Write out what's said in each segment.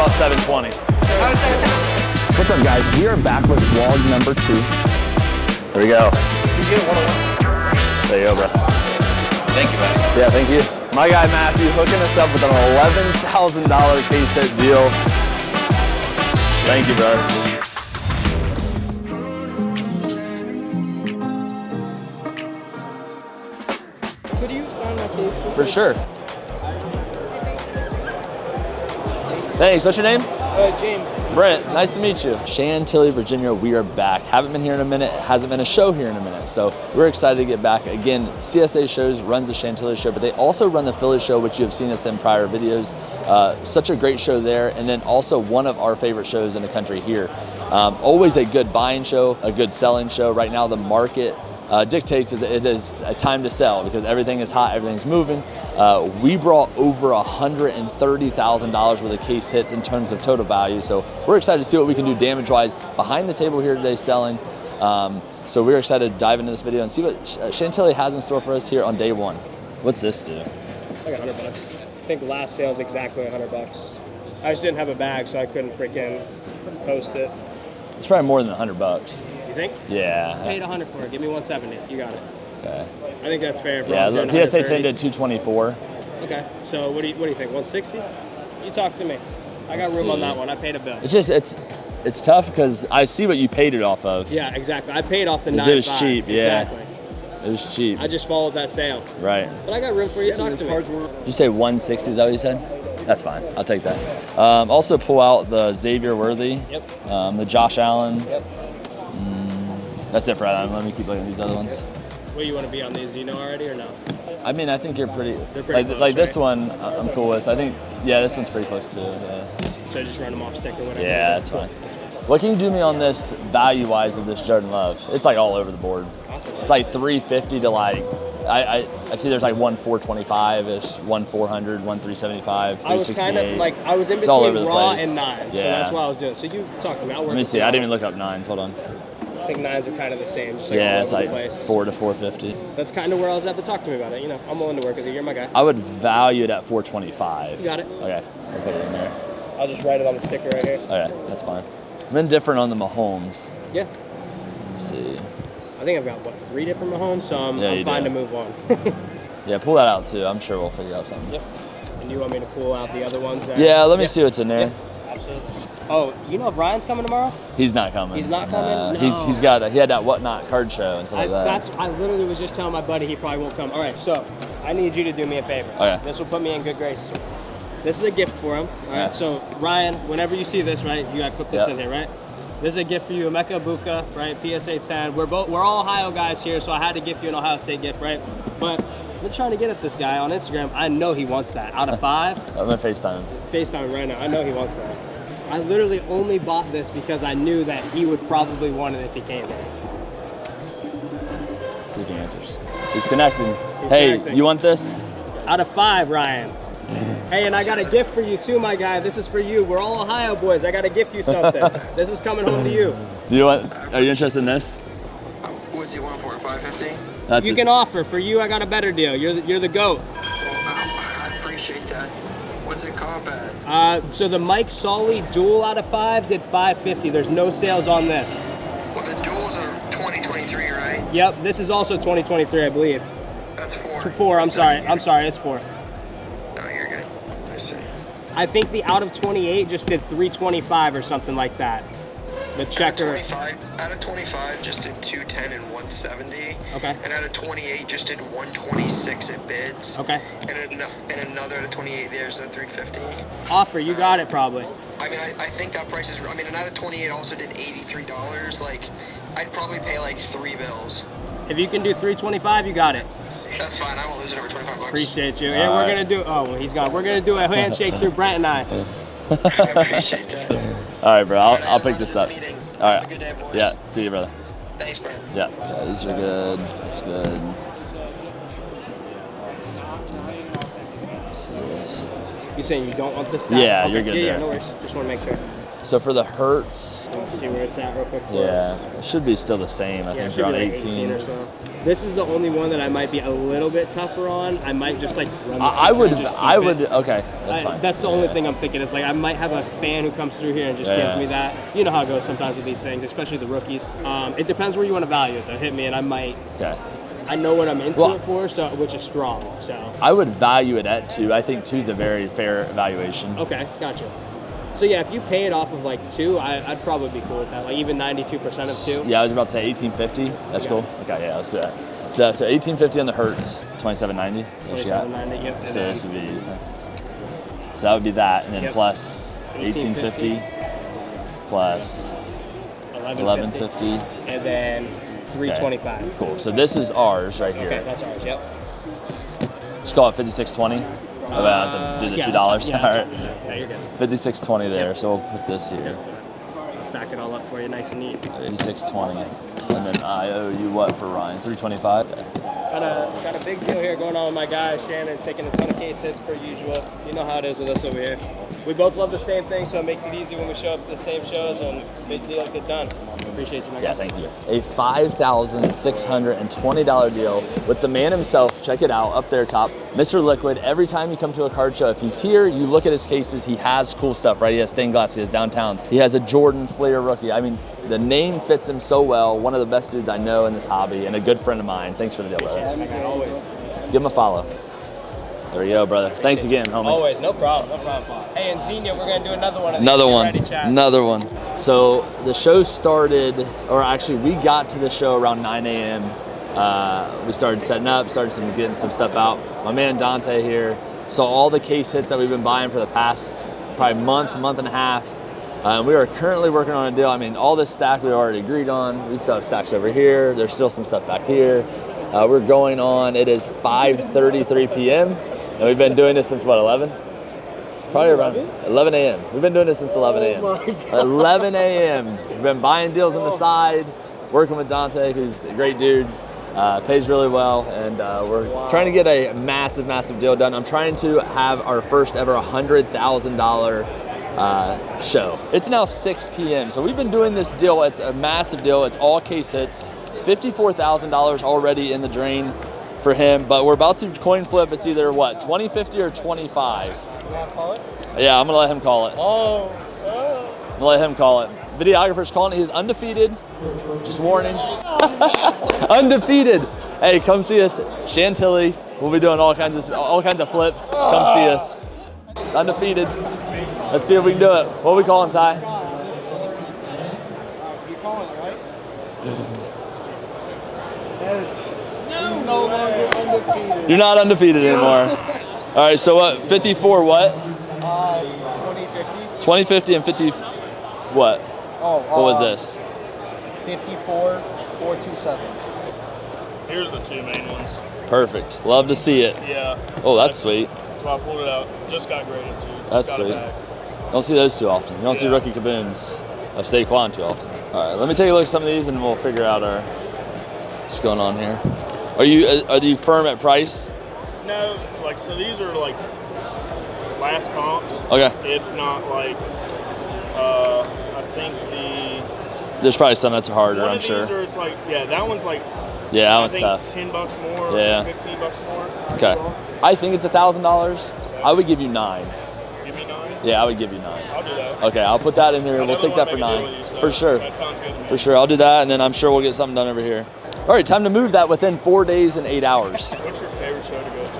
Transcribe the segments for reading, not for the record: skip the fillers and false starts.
about 720. What's up, guys? We are back with vlog number 2. There we go. You get 101. There you go, bro. Thank you, buddy. Yeah, thank you. My guy Matthew hooking us up with an $11,000 case hit deal. Thank you, brother. Could you sign my case? For sure. Thanks. What's your name? James. Brent, nice to meet you. Chantilly, Virginia, we are back. Haven't been here in a minute, hasn't been a show here in a minute. So we're excited to get back. Again, CSA Shows runs the Chantilly show, but they also run the Philly show, which you have seen us in prior videos. Such a great show there. And then also one of our favorite shows in the country here. Always a good buying show, a good selling show. Right now the market dictates it is a time to sell because everything is hot, everything's moving. We brought over $130,000 worth of case hits in terms of total value. So we're excited to see what we can do damage-wise behind the table here today selling. So we're excited to dive into this video and see what Chantilly has in store for us here on day 1. What's this do? Like $100. I think last sale is exactly $100. I just didn't have a bag, so I couldn't freaking post it. It's probably more than $100. You think? Yeah. I paid $100 for it. Give me $170. You got it. Okay. I think that's fair. Yeah, look, PSA 10 did $224. Okay. So what do you think? 160? You talk to me. I got room on that one. I paid a bill. It's just it's tough because I see what you paid it off of. Yeah, exactly. I paid off the 9.5. It was cheap. Yeah. Exactly. It was cheap. I just followed that sale. Right. But I got room for you. Talk to me. Did you say 160? Is that what you said? That's fine. I'll take that. Also pull out the Xavier Worthy. Yep. The Josh Allen. Yep. That's it for that. Let me keep looking at these other ones. Where you want to be on these? Do you know already or no? I mean, I think you're pretty. They're pretty close, like this right? one, I'm cool with. I think, yeah, this one's pretty close too. Yeah, So just run them off stick or whatever. yeah, that's fine. What can you do me on this value-wise of this Jordan Love? It's like all over the board. It's like 350 to like. I see there's like 1,425-ish, 1,400, 1,375, I was kind of like, I was in It's all between over the raw place. and nines, Yeah. so that's what I was doing. So you talk to me. I'll work. Let me with see. you. I didn't even look up nines. Hold on. I think nines are kind of the same, just like Yeah, all it's over like the place. 4 to 450. That's kind of where I was at. But talk to me about it. You know, I'm willing to work with you. You're my guy. I would value it at 425. You got it. Okay, I'll put it in there. I'll just write it on the sticker right here. Okay, that's fine. I'm indifferent on the Mahomes. Yeah. Let's see. I think I've got, what, 3 different Mahomes, so I'm fine to move on. Yeah, pull that out too. I'm sure we'll figure out something. Yep. And you want me to pull out the other ones? Yeah, let me see what's in there. Yeah, absolutely. Oh, you know if Ryan's coming tomorrow? He's not coming. He's not coming? No. He had that Whatnot card show and stuff like that. I literally was just telling my buddy he probably won't come. All right, so I need you to do me a favor. Okay. This will put me in good graces. This is a gift for him. All right. Yeah. So Ryan, whenever you see this, right, you gotta clip this in here, right? This is a gift for you, Emeka Buka, right? PSA 10. We're all Ohio guys here, so I had to gift you an Ohio State gift, right? But we're trying to get at this guy on Instagram. I know he wants that. Out of 5. I'm gonna FaceTime. FaceTime right now. I know he wants that. I literally only bought this because I knew that he would probably want it if he came here. See if he answers. He's connecting. He's hey, connecting. you want this? Out of 5, Ryan. Hey, and I got a gift for you too, my guy. This is for you. We're all Ohio boys. I got to gift you something. This is coming home to you. Do you want? Are you interested in this? What's he want for it? 550? That's You can offer. For you, I got a better deal. You're the GOAT. Well, I appreciate that. What's it comp at? So the Mike Solly dual out of 5 did 550. There's no sales on this. Well, the duels are 2023, right? Yep, this is also 2023, I believe. That's 4. 4, I'm sorry, it's 4. No, you're good. I see. I think the out of 28 just did 325 or something like that. The checker. Out of 25 just did 210 and 170. Okay. And out of 28 just did 126 at bids. Okay. And another out of 28 there's a 350. Offer, you got it probably. I mean, I think that price is. I mean, and out of 28 also did $83. Like, I'd probably pay like 3 bills. If you can do 325, you got it. That's fine. I won't lose it over $25. Appreciate you. And we're gonna do. Oh, well, he's gone. We're gonna do a handshake through Brent and I. I appreciate that. All right, bro. Alright, I'll pick this up. meeting. All Have right. a good day, boys. Yeah. See you, brother. Thanks, Brent. Yeah. These are good. That's good. See this. You saying you don't want this stuff? Yeah, Okay. you're good Yeah, there. no worries. Just want to make sure. So for the Hertz, Let's see where it's at real quick. yeah, it should be still the same. I Yeah, it think should around be like 18 or so. This is the only one that I might be a little bit tougher on. I might just like run this I thing would, and just keep I it. would, okay, that's fine. That's the only thing I'm thinking is like I might have a fan who comes through here and just gives me that. You know how it goes sometimes with these things, especially the rookies. It depends where you want to value it. They'll hit me and I might. Okay. I know what I'm into it for, so which is strong. So I would value it at 2. I think 2 is a very fair valuation. okay, gotcha. So yeah, if you pay it off of like 2, I'd probably be cool with that. Like even 92% of 2. Yeah, I was about to say 1850. That's cool. Okay, yeah, let's do that. So 1850 on the Hertz, 2790. 2790. Yep. So this would be. So that would be that, and then plus 1850 plus 1150, and then 325. Okay. Cool. So this is ours right here. Okay, that's ours. Yep. Just call it 5620. About to do the $2. Yeah, all right. Yeah, you're good. 5620 there. So we'll put this here. I'll stack it all up for you, nice and neat. 5620, and then I owe you what for Ryan? 325. Got a big deal here going on with my guy Shannon, taking a ton of case hits per usual. You know how it is with us over here. We both love the same thing, so it makes it easy when we show up to the same shows and big deals get done. Appreciate you, my guy. Yeah, thank you. A $5,620 deal with the man himself. Check it out up there top, Mr. Liquid. Every time you come to a card show, if he's here, you look at his cases. He has cool stuff, right? He has stained glass. He has downtown. He has a Jordan Fleer rookie. I mean, the name fits him so well. One of the best dudes I know in this hobby, and a good friend of mine. Thanks for the deal, brother. Appreciate you, my guy, always. Give him a follow. There we go, brother. Thanks again, homie. Always, no problem, no problem. Hey, and Xenia, we're gonna do another one of these. Another Get one. ready, chat. Another one. So the show started, or actually we got to the show around 9 a.m. We started setting up, getting some stuff out. My man Dante here saw all the case hits that we've been buying for the past probably month and a half. We are currently working on a deal. I mean, all this stack we already agreed on. We still have stacks over here. There's still some stuff back here. We're going on, it is 5:33 p.m. And we've been doing this since what, 11? Probably around 11 a.m. We've been doing this since 11 a.m. 11 a.m. We've been buying deals on the side, working with Dante, who's a great dude, pays really well, and we're trying to get a massive deal done. I'm trying to have our first ever $100,000 show. It's now 6 p.m. So we've been doing this deal. It's a massive deal. It's all case hits. $54,000 already in the drain for him, but we're about to coin flip. It's either what, 2050 or 25. You wanna call it? Yeah, I'm gonna let him call it. Oh. I'm gonna let him call it. Videographer's calling it. He's undefeated. Just warning. Undefeated. Hey, come see us, Chantilly. We'll be doing all kinds of flips. Come see us. Undefeated. Let's see if we can do it. What are we calling, Ty? You calling it, right? He's no longer undefeated. You're not undefeated anymore. All right, so what, 54 what? 2050. 2050 and 50 what? Oh, What was this? 54,427. Here's the 2 main ones. Perfect. Love to see it. Yeah. Oh, that's sweet. That's why I pulled it out. Just got graded too. That's Just got it sweet. back. Don't see those too often. You don't see Yeah. rookie kabooms of Saquon too often. All right, let me take a look at some of these and we'll figure out what's going on here. Are you firm at price? No, like, so these are like last comps. Okay. If not like, I think There's probably some that's harder, one I'm of sure. these are, it's like, yeah, that one's like, Yeah, that I one's think tough. $10 more, Yeah. $15 more. Okay. I think it's $1,000. I would give you 9. Give me 9. Yeah, I would give you 9. I'll do that. Okay, I'll put that in here. I We'll never take that wanna for make a deal 9. with you, so For sure. That sounds good to me. For sure. I'll do that, and then I'm sure we'll get something done over here. All right, time to move that within 4 days and 8 hours. What's your favorite show to go to?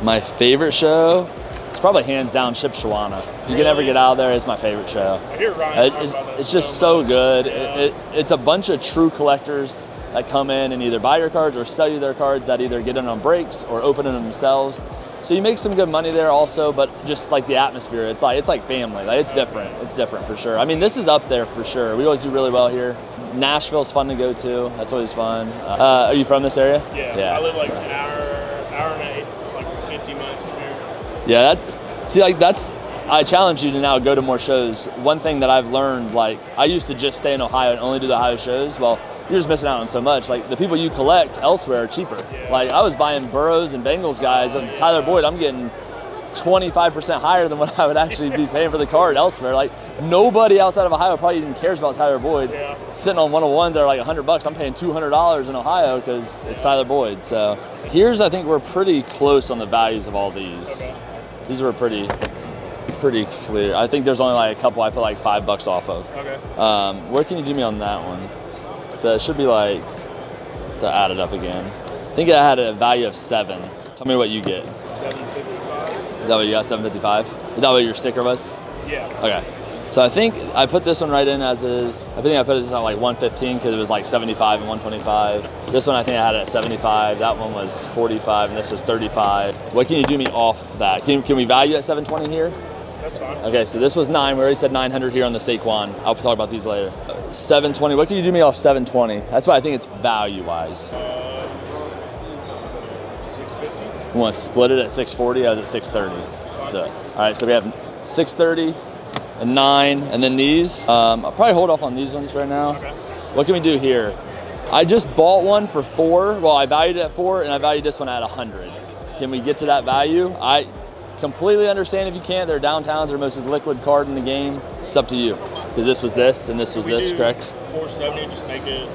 My favorite show? It's probably hands down Shipshawana. If you can ever get out of there, it's my favorite show. I hear Ryan talk It's, about that it's just so much. good. Yeah. It's a bunch of true collectors that come in and either buy your cards or sell you their cards that either get in on breaks or open them themselves. So you make some good money there also, but just like the atmosphere, it's like family. Like it's different. It's different for sure. I mean, this is up there for sure. We always do really well here. Nashville's fun to go to. That's always fun. Are you from this area? Yeah. I live like an hour and 8, like 50 minutes from here. Yeah, I challenge you to now go to more shows. One thing that I've learned, like I used to just stay in Ohio and only do the Ohio shows. Well, you're just missing out on so much. Like the people you collect elsewhere are cheaper. Yeah. Like I was buying Burrows and Bengals guys and Tyler Boyd, I'm getting 25% higher than what I would actually be paying for the card elsewhere. Like, nobody outside of Ohio probably even cares about Tyler Boyd. Yeah. Sitting on 101s that are like $100, I'm paying $200 in Ohio because it's Tyler Boyd. So here's, I think we're pretty close on the values of all these. Okay. These were pretty clear. I think there's only like a couple I put like $5 off of. Okay. What can you do me on that one? So it should be like, to add it up again. I think I had a value of 7. Tell me what you get. 755. Is that what you got, 755? Is that what your sticker was? Yeah. Okay. So I think I put this one right in as is. I think I put this on like 115 because it was like 75 and 125. This one I think I had it at 75. That one was 45 and this was 35. What can you do me off that? Can we value at 720 here? That's fine. Okay, so this was 9. We already said 900 here on the Saquon. I'll talk about these later. 720. What can you do me off 720? That's why I think it's value-wise. 650. You want to split it at 640? I was at 630. Let's do it. All right, so we have 630 and 9, and then these. I'll probably hold off on these ones right now. Okay. What can we do here? I just bought one for 4. Well, I valued it at 4, and I valued this one at 100. Can we get to that value? I completely understand if you can't. They're downtowns. They're most liquid card in the game. It's up to you. Because this was this, and this was this, correct? 470, just make it,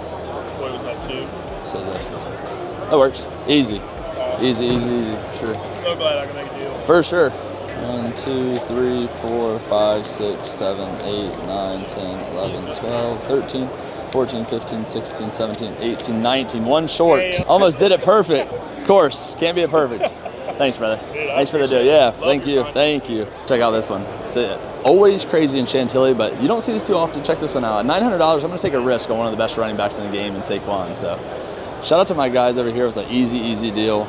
what was that, 2? So that works. Easy. Awesome. Easy. Sure. So glad I can make a deal. For sure. 1, 2, 3, 4, 5, 6, 7, 8, 9, 10, 11, 12, 13, 14, 15, 16, 17, 18, 19. One short. Damn. Almost did it perfect. Of course. Can't be a perfect. Thanks, brother. Dude, Thanks for the deal. Yeah, thank you. content. Thank you. Check out this one. So, always crazy in Chantilly, but you don't see this too often. Check this one out. At $900, I'm going to take a risk on one of the best running backs in the game in Saquon. So, shout out to my guys over here with an easy deal.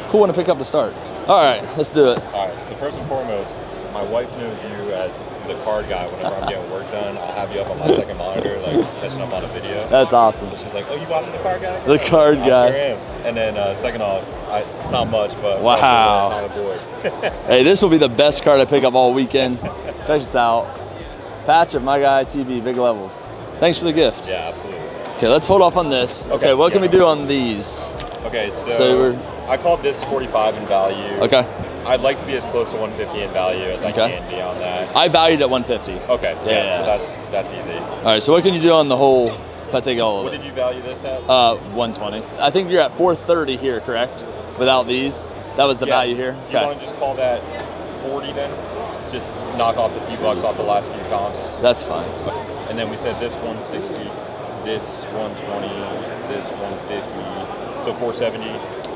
Cool one to pick up to start. All right, let's do it. All right, so first and foremost, my wife knows you as the card guy. Whenever I'm getting work done, I'll have you up on my second monitor, like catching up on a video. That's awesome. So she's like, oh, you watching the card guy? The card I guy. sure am. And then second off, it's not much, but Wow. Tyler Boyd. Hey, this will be the best card I pick up all weekend. Check this out. Patch of my guy TV, big levels. Thanks for the gift. Yeah, absolutely. Okay, let's hold off on this. Okay, what can we do on these? Okay, So so we're- I called this 45 in value. Okay. I'd like to be as close to 150 in value as I Okay. can be on that. I valued at 150. Okay, Yeah. so that's easy. All right, so what can you do on the whole, if I take all of What it? did you value this at? 120. I think you're at 430 here, correct? Without these? That was the value here? Do you want to just call that 40 then? Just knock off the few bucks off the last few comps. That's fine. And then we said this 160, this 120, this 150. So 470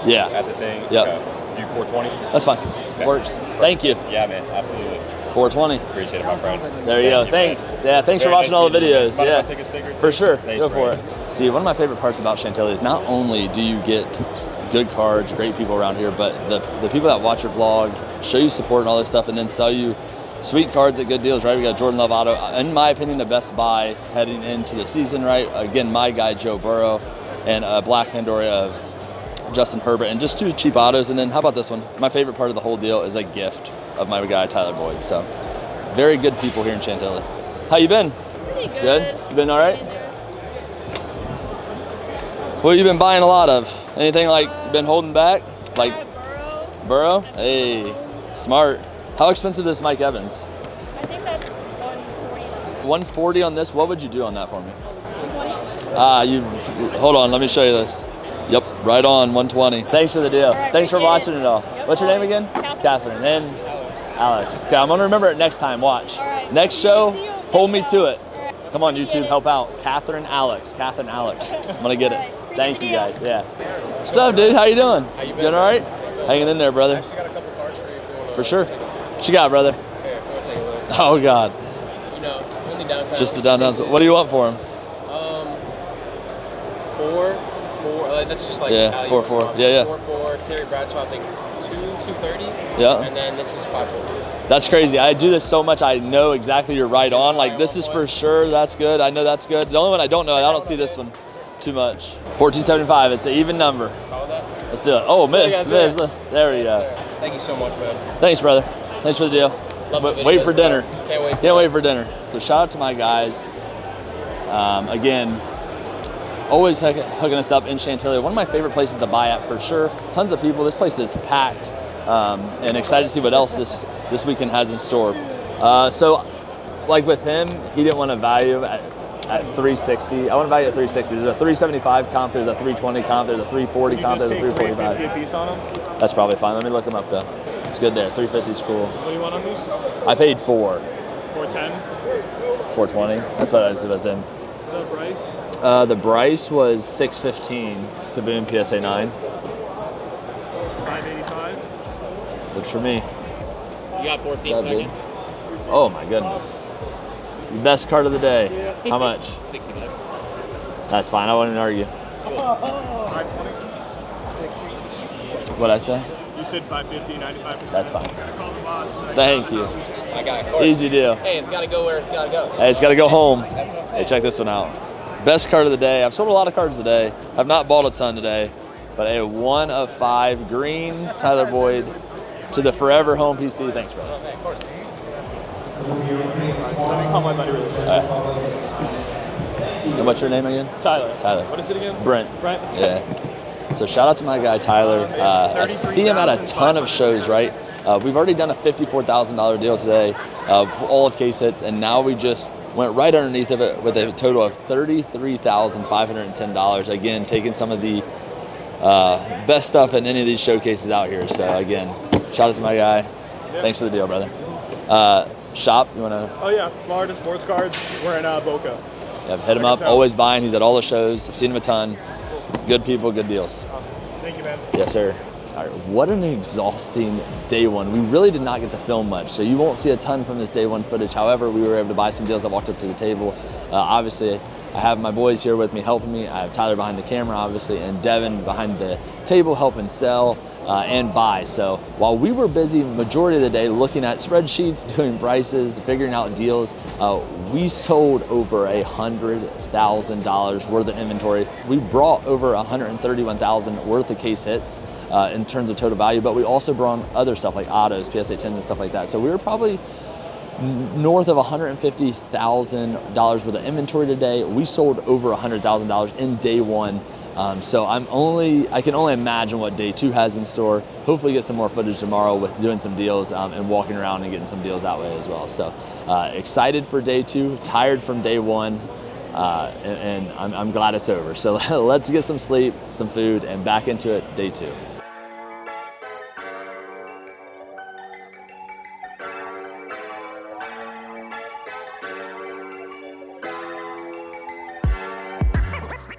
Yeah, at the thing? Yep. Okay. Do 420? that's fine. Works. Thank you. Yeah, man, absolutely. 420. Appreciate it, my friend. There you go. Thank Thanks. Yeah, thanks for Very watching nice all the meeting you. videos. Mind if Yeah. I take a sticker too? For sure. Thanks, Go for Brandon. it. See, one of my favorite parts about Chantilly is not only do you get good cards, great people around here, but the people that watch your vlog, show you support and all this stuff, and then sell you sweet cards at good deals, right? We got Jordan Love auto. In my opinion, the best buy heading into the season, right? Again, my guy, Joe Burrow, and a Black Pandora of Justin Herbert, and just 2 cheap autos. And then how about this one? My favorite part of the whole deal is a gift of my guy, Tyler Boyd. So very good people here in Chantilly. How you been? Pretty good. Good? You been all right? What have you been buying a lot of? Anything like been holding back? Like Burrow. Burrow? Hey, smart. How expensive is Mike Evans? I think that's 140. 140 on this. What would you do on that for me? 120. Hold on, let me show you this. Yep, right on, 120. Thanks for the deal. All right, Thanks for appreciate watching it all. Yep, What's your name again? Catherine. And Alex. Okay, I'm gonna remember it next time. Watch. All right. Next show, See you. hold me Next to show. it. All right. Come on, Appreciate YouTube, it. help out. Catherine Alex. I'm gonna get All it. right. Thank Appreciate you the guys. Yeah. What's up, dude? How you doing? How you been? Doing all right? Hanging in there, brother. Actually got a couple cards for you if you want to. For sure. What you got, brother? Here, if you want to take a look. Oh God. You know, only downtown. Just the downtown. What do you want for him? 4. That's just like Yeah, value 4-4. overall. Yeah. 4-4. Terry Bradshaw, I think 230. Yeah. And then this is 5-4. That's crazy. I do this so much. I know exactly you're right on. Like this is for sure. That's good. I know that's good. The only one I don't know, I don't see this one too much. 1475. It's an even number. Call that. Let's do it. Oh, See you miss. guys there. There we go. Yes, sir. Thank you so much, man. Than's, brother. Thanks for the deal. Love the Wait videos, for bro. dinner. Can't wait. Can't wait for dinner. So shout out to my guys. Again, always hooking us up in Chantilly. One of my favorite places to buy at for sure. Tons of people. This place is packed. and excited to see what else this weekend has in store. So, like with him, he didn't want to value at 360. I want to value at 360. There's a 375 comp, there's a 320 comp, there's a 340 comp, there's a 345. $350 a piece on them? That's probably fine. Let me look them up though. It's good there. 350 is cool. What do you want on these? I paid 4. 410? 420. That's what I said about them. The price? The Bryce was 615. Kaboom PSA 9. 585? Looks for me. You got 14 What's up, dude? seconds. Oh my goodness. Best card of the day. How much? $60. That's fine. I wouldn't argue. 520? What'd I say? You said 550, 95%. That's fine. Call the boss. Thank you. My guy, of course. Easy deal. Hey, it's got to go where it's got to go. Hey, it's got to go home. That's what I'm Hey, saying. check this one out. Best card of the day. I've sold a lot of cards today. I've not bought a ton today, but a 1 of 5 green Tyler Boyd to the Forever Home PC. Thanks, brother. Okay, of course. Let me call my buddy really quick. All right. And what's your name again? Tyler. Tyler. What is it again? Brent. Brent? Yeah. So shout out to my guy Tyler. I see him at a ton of shows, right? We've already done a $54,000 deal today for all of case hits, and now we just went right underneath of it with a total of $33,510. Again, taking some of the best stuff in any of these showcases out here. So again, shout out to my guy. Thanks for the deal, brother. Shop, you want to? Oh yeah, Florida Sports Cards. We're in Boca. Yeah, hit him up. Always buying. He's at all the shows. I've seen him a ton. Good people, good deals. Awesome. Thank you, man. Yes, sir. All right, what an exhausting day one. We really did not get to film much, so you won't see a ton from this day one footage. However, we were able to buy some deals. I walked up to the table. Obviously, I have my boys here with me helping me. I have Tyler behind the camera, obviously, and Devin behind the table helping sell and buy. So while we were busy majority of the day looking at spreadsheets, doing prices, figuring out deals, we sold over $100,000 worth of inventory. We brought over $131,000 worth of case hits in terms of total value, but we also brought other stuff like autos, PSA 10 and stuff like that. So we were probably north of $150,000 worth of inventory today. We sold over $100,000 in day one. So I can only imagine what day two has in store. Hopefully get some more footage tomorrow with doing some deals and walking around and getting some deals that way as well. So excited for day two, tired from day one, and I'm glad it's over. So let's get some sleep, some food, and back into it day two.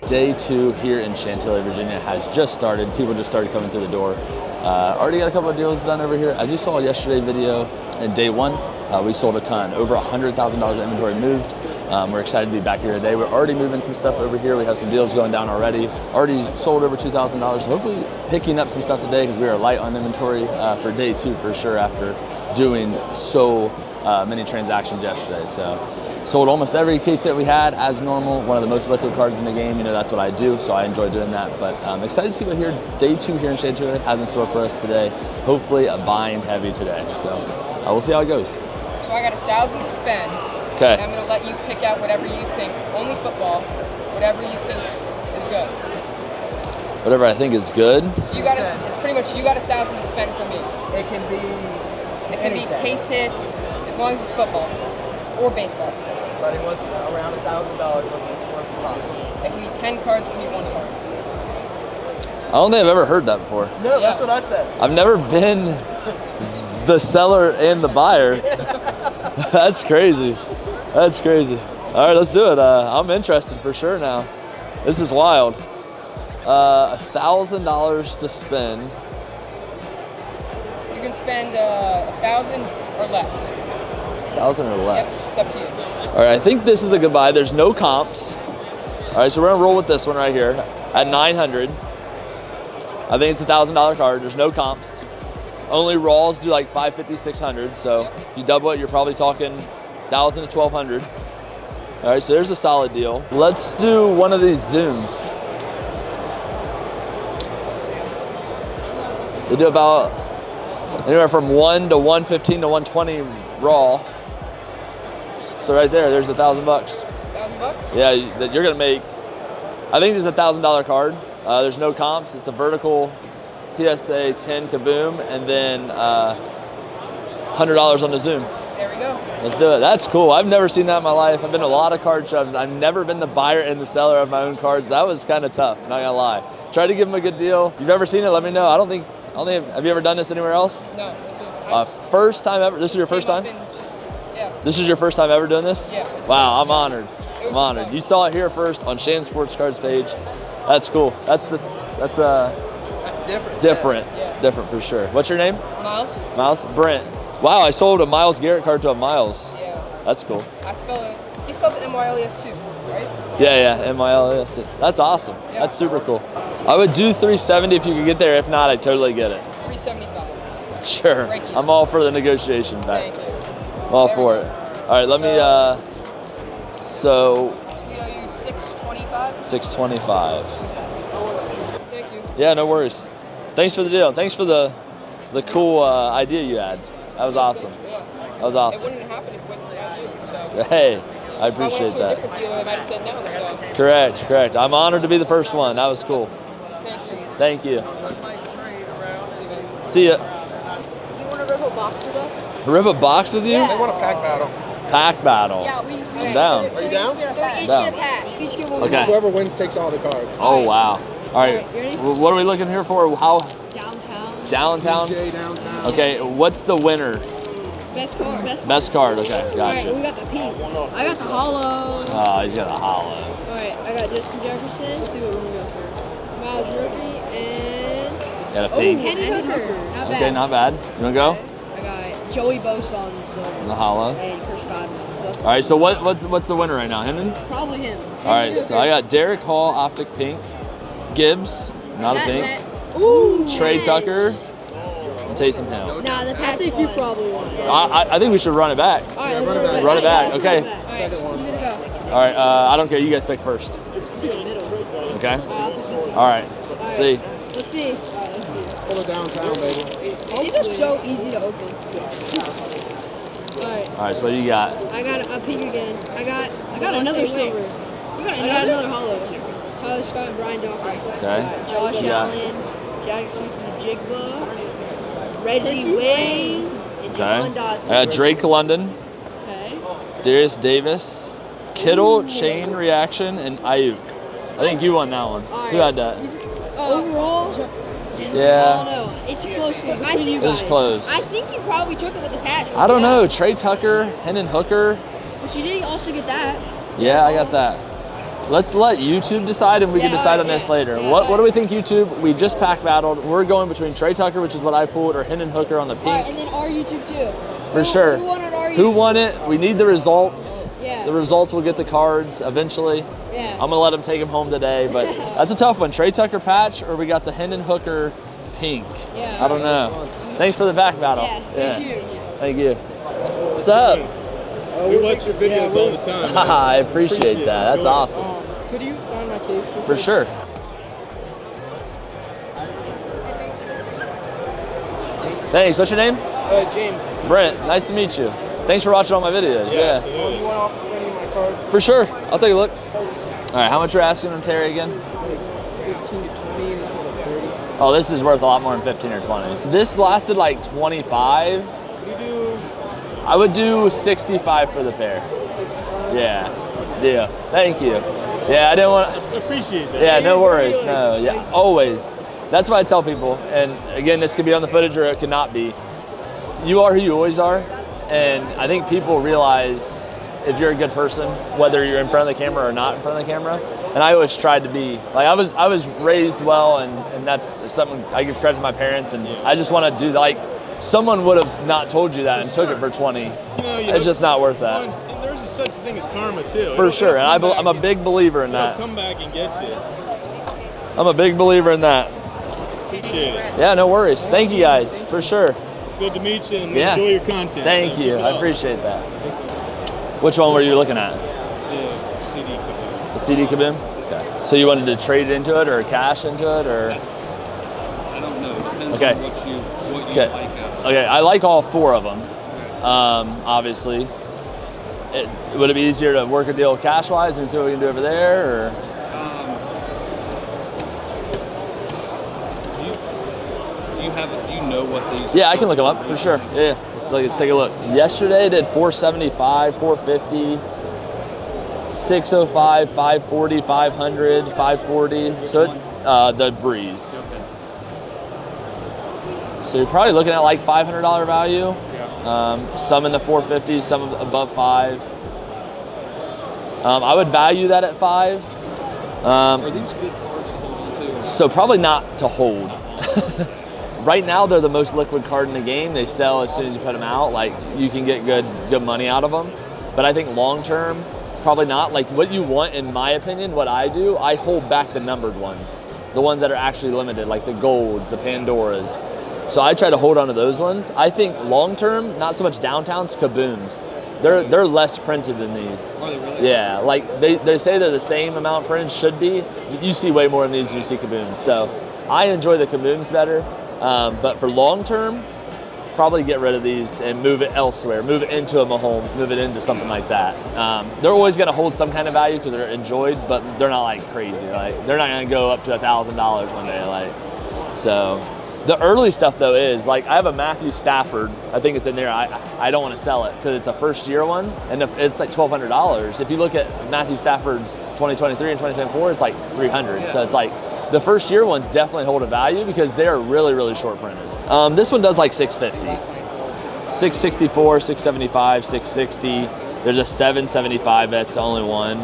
Day two here in Chantilly, Virginia has just started. People just started coming through the door. Already got a couple of deals done over here. As you saw yesterday's video, in day one, we sold a ton. Over $100,000 inventory moved. We're excited to be back here today. We're already moving some stuff over here. We have some deals going down already. Already sold over $2,000. Hopefully picking up some stuff today because we are light on inventory for day two for sure after doing so many transactions yesterday. So sold almost every case that we had as normal. One of the most liquid cards in the game. You know, that's what I do, so I enjoy doing that. But I'm excited to see what day two here in Chantilly has in store for us today. Hopefully a buying heavy today. So we'll see how it goes. So I got $1,000 to spend. Okay. I'm gonna let you pick out whatever you think, only football, whatever you think is good. Whatever I think is good. So it's pretty much you got $1,000 to spend for me. It can be Case hits, as long as it's football or baseball. But it was around $1,000 worth of profit. It can be 10 cards, it can be 1 card. I don't think I've ever heard that before. No, that's what I said. I've never been the seller and the buyer. That's crazy. That's crazy. All right, let's do it. I'm interested for sure now. This is wild. $1,000 to spend. You can spend 1,000 or less. 1,000 or Yep, less. it's up to you. All right, I think this is a good buy. There's no comps. All right, so we're gonna roll with this one right here at 900. I think it's a $1,000 card. There's no comps. Only raws do like 550, 600. So if you double it, you're probably talking 1,000 to 1,200. All right, so there's a solid deal. Let's do one of these zooms. They do about anywhere from 1 to 115 to 120 raw. So right there's $1,000. $1,000? Yeah, that you're gonna make. I think this is a $1,000 card. There's no comps. It's a vertical PSA 10 Kaboom, and then $100 on the Zoom. There we go. Let's do it. That's cool. I've never seen that in my life. I've been to a lot of card shows. I've never been the buyer and the seller of my own cards. That was kind of tough, not gonna lie. Try to give them a good deal. You've ever seen it? Let me know. I don't think, have you ever done this anywhere else? No, this is First time ever. This is your first time? This is your first time ever doing this? Yeah. Wow, I'm honored. I'm honored. You saw it here first on Shan Sports Cards page. That's cool. That's different. Different. Yeah. Different for sure. What's your name? Miles? Miles? Brent. Wow, I sold a Miles Garrett card to a Miles. Yeah. That's cool. I spell it. He spells it M-Y-L-E-S too, right? Yeah, M-I-L-S. That's awesome. Yeah. That's super cool. I would do 370 if you could get there. If not, I totally get it. 375. Sure. Thank you. I'm all for the negotiation back. Thank you. I'm all for it. All right, let me, so We owe you 625. 625. Thank you. Yeah, no worries. Thanks for the deal. Thanks for the cool idea you had. That was awesome. Yeah. That was awesome. It wouldn't happen if it wasn't for you. So Hey, I if I appreciate went to a that. different dealer, they might have said no. So Correct. I'm honored to be the first one. That was cool. thank you. Thank you. See ya. Do you want to rip a box with us? Rip a box with you? Yeah. They want a pack battle. Pack battle. Yeah, we I'm down. So Are you down? we each Down. get a pack. Each get one. Okay. Whoever wins takes all the cards. Oh wow. All right. Alright, you ready? What are we looking here for? How Downtown. downtown? DJ downtown. Okay. What's the winner? Best card. Best card. Okay. Alright, Gotcha. we got the pinks. I got the hollow. Oh, he's got a hollow. Alright, I got Justin Jefferson. Let's see what we're gonna go first. Miles Murphy and Got a pink. Henry Hooker. Not bad. Okay, not bad. You wanna go? I got Joey Bosa on the silver. The hollow. And Chris Godwin. So that's All right. So what's the winner right now? Hendon? probably him. All right. So I got Derek Hall, optic pink. Gibbs, not a pink. Ooh. Trey nice. Tucker, and Taysom Hill. Nah, the patch. I think you probably won. I think we should run it back. All right, Yeah, let's run it back. Run it back, okay. All right, you gotta go. All right. I don't care. You guys pick first. Middle. Okay. I'll pick this one. All right. All right. See. Let's see. All right, let's see. Pull it downtown, baby. These are so easy to open. All right, All right. So what do you got? I got a pink again. I got another silver. You got another hollow. Tyler Scott and Brian Dawkins. Okay. Josh Yeah. Allen, Jackson Jigba, Reggie Wayne, and Okay. John I Dodson. got Drake London, Okay. Darius Davis, Kittle, Chain Reaction, and Ayuk. I think you won that one. All Who right. had that? Overall, I Yeah. don't know. It's close between you It was guys. close. I think you probably took it with the patch. I don't know. Trey Tucker, Hendon Hooker. But you did also get that. Yeah, I got that. Let's let YouTube decide, and we can Yeah, decide on yeah, this later. yeah. What do we think, YouTube? We just pack battled. We're going between Trey Tucker, which is what I pulled, or Hendon Hooker on the All right, pink. and then our YouTube too. For sure. Who won on our YouTube? Who won it? We need the results. Yeah. The results will get the cards eventually. Yeah. I'm gonna let them take them home today, but that's a tough one. Trey Tucker patch, or we got the Hendon Hooker pink. Yeah. I don't know. Thanks for the back battle. Yeah, thank you. Thank you. What's up? We watch your videos all the time. I appreciate that. That's awesome. Could you sign my case? For sure. Thanks. What's your name? James. Brent. Nice to meet you. Thanks for watching all my videos. Yeah. You want to offer for any of my cards? For sure. I'll take a look. All right. How much you're asking on Terry again? 15 to 20. This one's like 30. Oh, this is worth a lot more than 15 or 20. This lasted like 25. You do I would do 65 for the pair. 65? Yeah. Deal. Thank you. Yeah, I didn't want. Appreciate that. Yeah, no worries. No, yeah, always. That's what I tell people. And again, this could be on the footage or it could not be. You are who you always are. And I think people realize if you're a good person, whether you're in front of the camera or not in front of the camera. And I always tried to be, like I was raised well, and that's something I give credit to my parents. And I just want to do, like, someone would have not told you that and took it for 20. It's just not worth that. And there's such a thing as karma too. For sure, and I'm a big believer in It'll that. come back and get you. I'm a big believer in that. Appreciate it. Yeah, no worries. Thank you guys, for sure. It's good to meet you and Yeah. enjoy your content. Thank So, you, keep it I up. appreciate that. Which one were you looking at? The CD could The CD Kaboom? Okay. So you wanted to trade into it or cash into it, or? I don't know. Depends Okay. on what you Okay. like out of it. Okay, I like all four of them, obviously. Would it be easier to work a deal cash-wise and see what we can do over there, or? you know what these? Yeah, I can look them up for sure. Yeah, let's take a look. Yesterday did 475, 450, 605, 540, 500, 540. So it's the Breeze. So you're probably looking at like $500 value. Some in the 450s, some above 5. I would value that at 5. Are these good cards to hold on to? So probably not to hold. Right now, they're the most liquid card in the game. They sell as soon as you put them out. Like, you can get good money out of them. But I think long term, probably not. Like, what you want, in my opinion, what I do, I hold back the numbered ones, the ones that are actually limited, like the golds, the Pandoras. So I try to hold on to those ones. I think long term, not so much downtowns, kabooms. They're less printed than these. Are they really? Yeah, like they say they're the same amount printed, should be. You see way more of these than you see kabooms. So I enjoy the kabooms better. But for long term, probably get rid of these and move it elsewhere. Move it into a Mahomes, move it into something like that. They're always going to hold some kind of value because they're enjoyed, but they're not like crazy. Like, they're not going to go up to $1,000 one day. Like, so the early stuff though is like, I have a Matthew Stafford. I think it's in there. I don't want to sell it because it's a first year one, and it's like $1,200. If you look at Matthew Stafford's 2023 and 2024, it's like $300. Yeah. So it's like, the first year ones definitely hold a value because they're really, really short printed. This one does like $650, $664, $675, $660. There's a $775, that's the only one.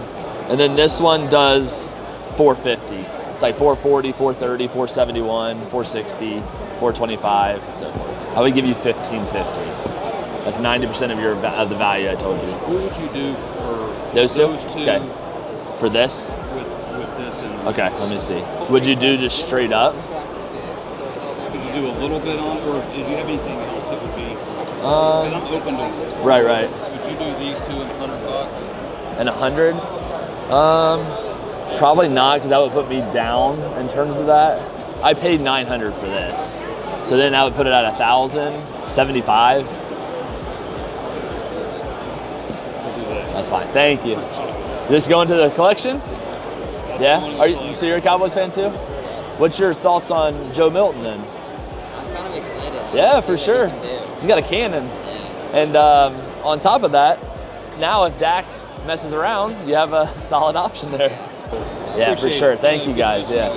And then this one does $450. It's like $440, $430, $471, $460, $425. So I would give you $1,550. That's 90% of the value I told you. What would you do for those two? Okay. For this? With this and okay, let me see. Would you do just straight up? Could you do a little bit on it, or do you have anything else that would be? I'm open to. Right. Would you do these two and $100? And 100? Probably not, because that would put me down in terms of that. I paid $900 for this, so then I would put it at $1,075. That's fine. Thank you. This going to the collection? Yeah. So you're a Cowboys fan too? What's your thoughts on Joe Milton then? I'm kind of excited. Yeah, for sure. He's got a cannon. Yeah. And on top of that, now if Dak messes around, you have a solid option there. Yeah, for sure. Thank you guys. Yeah.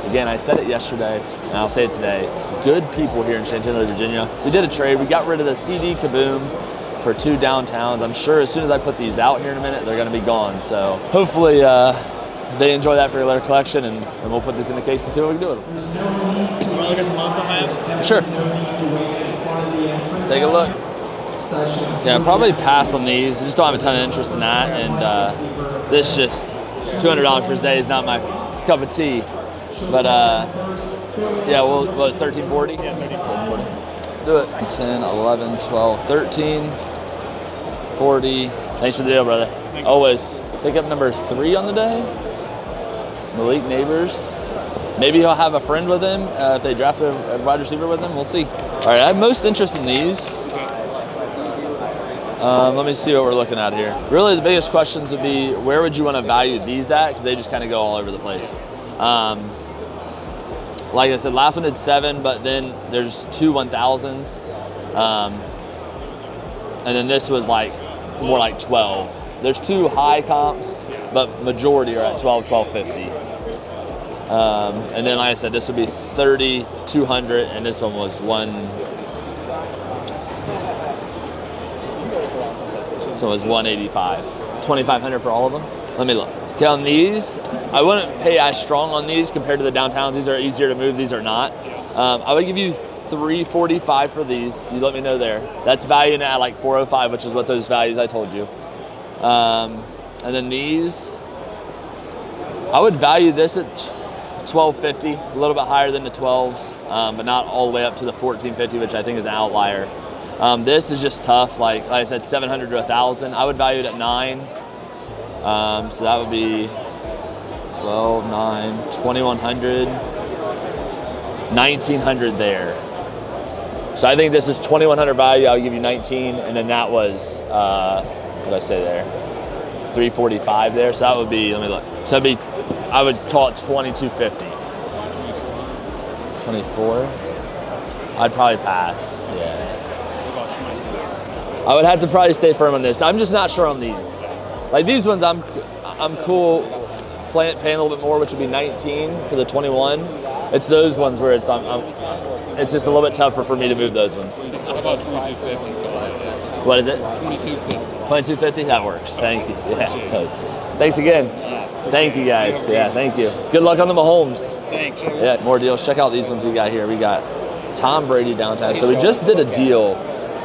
Again, I said it yesterday, and I'll say it today. Good people here in Chantilly, Virginia. We did a trade. We got rid of the CD Kaboom for 2 downtowns. I'm sure as soon as I put these out here in a minute, they're going to be gone. So hopefully they enjoy that for their collection, and we'll put this in the case and see what we can do with them. You want to look at some other stuff, For sure. Let's take a look. Yeah, I'll probably pass on these. I just don't have a ton of interest in that, and this just $200 for Zay is not my cup of tea. But yeah, we'll 1340. Yeah, 1340. Let's do it. 10, 11, 12, 13, 40. Thanks for the deal, brother. Always. Pick up number 3 on the day. Malik Neighbors. Maybe he'll have a friend with him if they draft a wide receiver with him. We'll see. All right, I have most interest in these. Let me see what we're looking at here. Really, the biggest questions would be, where would you want to value these at? Because they just kind of go all over the place. Like I said, last one did 7, but then there's 2 1000s. And then this was like more like 12. There's 2 high comps, but majority are at 12, 1250. And then, like I said, this would be 30, 200, and this one was 1. So it was 185. 2,500 for all of them. Let me look. Okay, on these, I wouldn't pay as strong on these compared to the downtowns. These are easier to move. These are not. I would give you 345 for these. You let me know there. That's valued at like 405, which is what those values I told you. And then these, I would value this at 1250, a little bit higher than the 12s, but not all the way up to the 1450, which I think is an outlier. This is just tough. Like I said, 700 to 1,000. I would value it at 9. So that would be 12, 9, 2,100, 1,900 there. So I think this is 2,100 value. I'll give you 19, and then that was what did I say there? 345 there. So that would be. Let me look. So that'd be. I would call it 2,250. 24. I'd probably pass. Yeah. I would have to probably stay firm on this. I'm just not sure on these. Like these ones, I'm cool paying a little bit more, which would be 19 for the 21. It's those ones where it's it's just a little bit tougher for me to move those ones. How about 22.50? What is it? 22.50. 22.50. That works. Thank you. Yeah. Totally. Thanks again. Thank you guys. Yeah. Thank you. Good luck on the Mahomes. Thanks. Yeah. More deals. Check out these ones we got here. We got Tom Brady downtown. So we just did a deal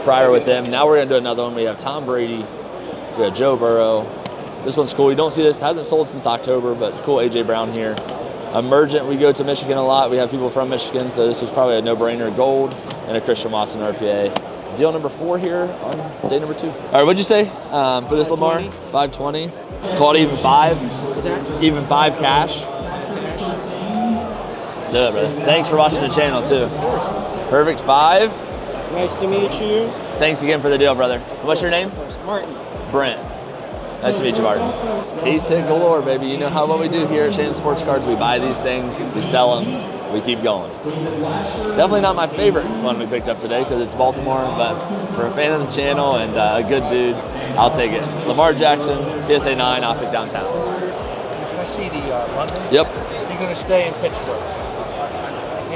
prior with them. Now we're gonna do another one. We have Tom Brady. We have Joe Burrow. This one's cool. You don't see this. Hasn't sold since October, but cool. AJ Brown here. Emergent. We go to Michigan a lot. We have people from Michigan, so this was probably a no-brainer. Gold and a Christian Watson RPA. Deal number 4 here on day number 2. All right, what'd you say for this Lamar? 520. Call it even 5. Even 5 cash. Let's do it, brother. Thanks for watching the channel too. Perfect. 5. Nice to meet you. Thanks again for the deal, brother. What's your name? Martin. Brent. Nice to meet you, Martin. Case hit galore, baby. You know what we do here at Shannon Sports Cards. We buy these things, we sell them, we keep going. Definitely not my favorite one we picked up today because it's Baltimore, but for a fan of the channel and a good dude, I'll take it. Lamar Jackson, CSA 9, I'll pick downtown. Can I see the London? Yep. You're going to stay in Pittsburgh.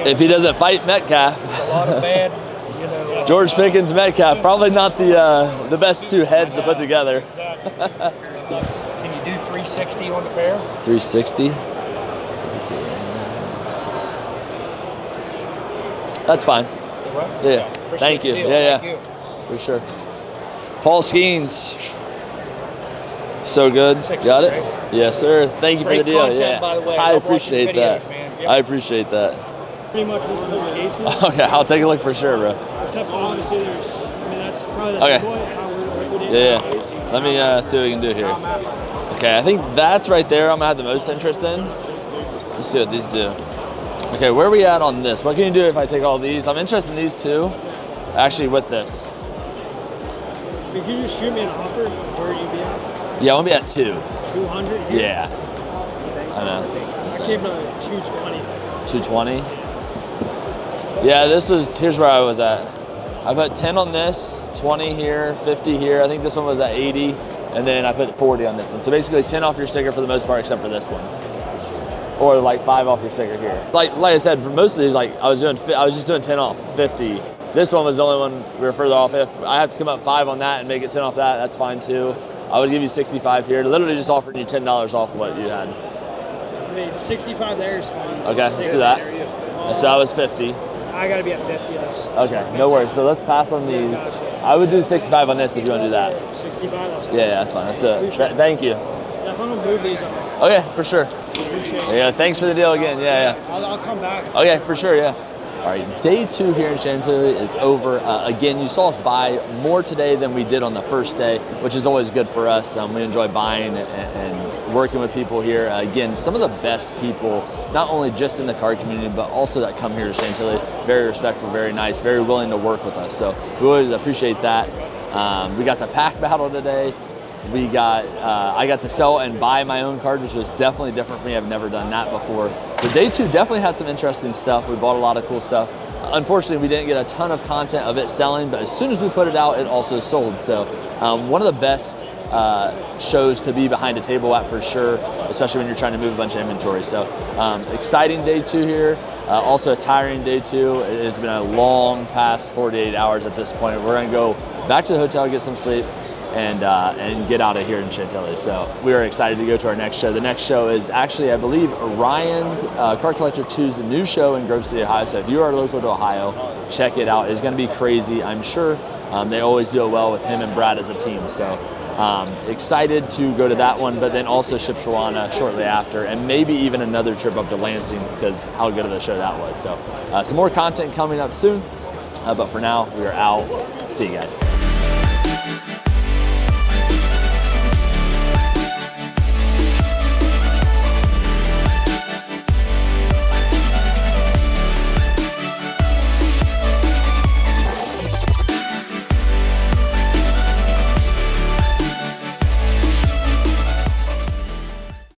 If he doesn't fight Metcalf. There's a lot of bad, George Pickens, Metcalf, probably not the best 2 heads to put together. Exactly. Can you do 360 on the pair? 360? That's fine. Yeah. Thank you. Yeah. For sure. Paul Skeens. So good. Got it? Yes, sir. Thank you for the deal. Content, by the way. I appreciate that. Yep. I appreciate that. Pretty much with the whole cases. Okay, I'll take a look for sure, bro. Except obviously that's probably the Okay. point. How we're Yeah. Let me see what we can do here. Okay, I think that's right there I'm gonna have the most interest in. Let's see what these do. Okay, where are we at on this? What can you do if I take all these? I'm interested in these 2, actually with this. Can you just shoot me an offer? Where you be at? Yeah, I want to be at 2. 200? Yeah. I know. I came to 220. 220? Yeah, here's where I was at. I put 10 on this, 20 here, 50 here. I think this one was at 80, and then I put 40 on this one. So basically 10 off your sticker for the most part, except for this one. Or like 5 off your sticker here. Like I said, for most of these, like I was just doing 10 off, 50. This one was the only one we were further off. If I have to come up 5 on that and make it 10 off that, that's fine too. I would give you 65 here. Literally just offering you $10 off what you had. I mean, 65 there is fine. Okay, let's do that. So I was 50. I gotta be at 50. That's okay, no worries. So let's pass on these. I would do 65 on this if you want to do that. 65, that's fine. Yeah, that's fine. Let's do it. Thank you. Yeah, if I'm gonna move these, okay, for sure. Appreciate it. Yeah, thanks for the deal again. Yeah. I'll come back. Okay, for sure, yeah. All right, day 2 here in Chantilly is over. Again, you saw us buy more today than we did on the first day, which is always good for us. We enjoy buying and working with people here. Again, some of the best people, not only just in the card community, but also that come here to Chantilly. Very respectful, very nice, very willing to work with us. So we always appreciate that. We got the pack battle today. I got to sell and buy my own cards, which was definitely different for me. I've never done that before. So day 2 definitely had some interesting stuff. We bought a lot of cool stuff. Unfortunately, we didn't get a ton of content of it selling, but as soon as we put it out, it also sold. So one of the best shows to be behind a table at for sure, especially when you're trying to move a bunch of inventory. So exciting day 2 here. Also a tiring day 2. It has been a long past 48 hours at this point. We're gonna go back to the hotel, get some sleep, and get out of here in Chantilly. So we are excited to go to our next show. The next show is actually, I believe, Ryan's Card Collector 2's new show in Grove City, Ohio. So if you are local to Ohio, check it out. It's gonna be crazy, I'm sure. They always do it well with him and Brad as a team. So excited to go to that one, but then also Shipshawana shortly after, and maybe even another trip up to Lansing because how good of a show that was. So some more content coming up soon, but for now, we are out. See you guys.